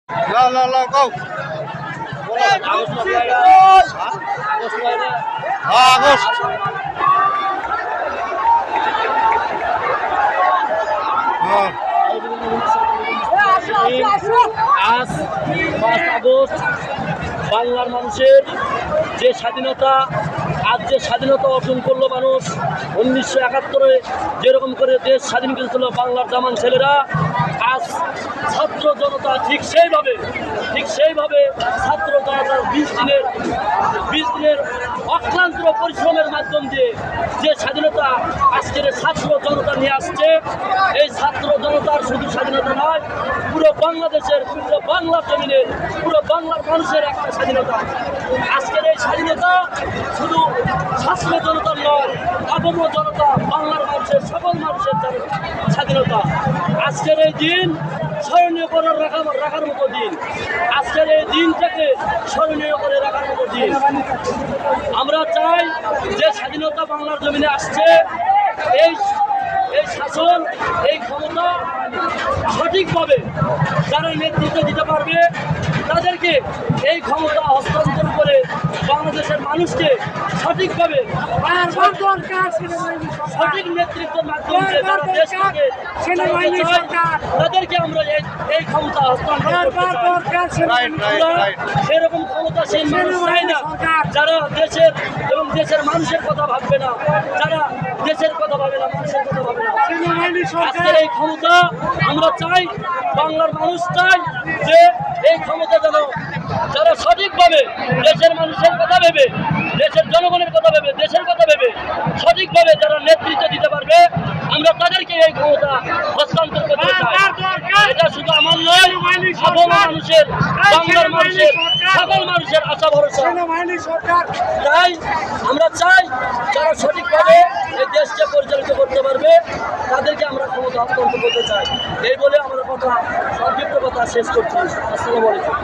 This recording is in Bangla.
আজ 5 আগস্ট বাংলার মানুষের যে স্বাধীনতা, আজ যে স্বাধীনতা অর্জন করলো মানুষ 1971-এ যেরকম করে দেশ স্বাধীন করেছিল বাংলার জামান ছেলেরা, আজ ছাত্র জনতা ঠিক সেইভাবে ছাত্র জনতার 20 দিনের অক্লান্ত পরিশ্রমের মাধ্যম দিয়ে যে স্বাধীনতা আজকের ছাত্র জনতা নিয়ে আসছে, এই ছাত্র জনতার শুধু স্বাধীনতা নয়, পুরো বাংলাদেশের, পুরো বাংলার জমিনের, পুরো বাংলার মানুষের একটা স্বাধীনতা। আজকের এই স্বাধীনতা শুধু ছাত্র জনতার নয়, আপামর জনতা, বাংলার মানুষের, সকল মানুষের স্বাধীনতা। আজকের এই দিন স্মরণীয় করে রাখার মতো দিন, আজকের এই দিনটাকে স্মরণীয় করে রাখার মতো দিন। আমরা চাই যে স্বাধীনতা বাংলার জমিনে আসছে, এই শাসন, এই ক্ষমতা সঠিকভাবে যারা নেতৃত্ব দিতে পারবে তাদেরকে এই ক্ষমতা হস্তান্তর করে বাংলাদেশের মানুষকে সঠিকভাবে সঠিক নেতৃত্বের মাধ্যমে যারা দেশকে তাদেরকে আমরা এই ক্ষমতা হস্তান্তর সেরকম ক্ষমতাসীন মানুষ চাই না যারা দেশের এবং দেশের মানুষের কথা ভাববে না, যারা দেশের কথা ভাবে না, মানুষের কথা ভাবে না। আজকের এই ক্ষমতা আমরা চাই, বাংলার মানুষ চাই যে এই ক্ষমতা যেন যারা সঠিকভাবে দেশের মানুষের কথা ভেবে, দেশের জনগণের কথা ভেবে, দেশের কথা ভেবে সঠিকভাবে যারা নেতৃত্ব দিতে পারবে, আমরা তাদেরকে এই ক্ষমতা হস্তান্তর করতে চাই। এটা শুধু আমার নয়, সকল মানুষের, বাংলার মানুষের, সকল মানুষের আশা ভরসা। তাই আমরা চাই যারা সঠিকভাবে এই দেশকে পরিচালিত করতে পারবে তাদেরকে আমরা ক্ষমতা হস্তান্তর করতে চাই। এই বলে আমার কথা, সংক্ষিপ্ত কথা শেষ করছি। আসসালামু আলাইকুম।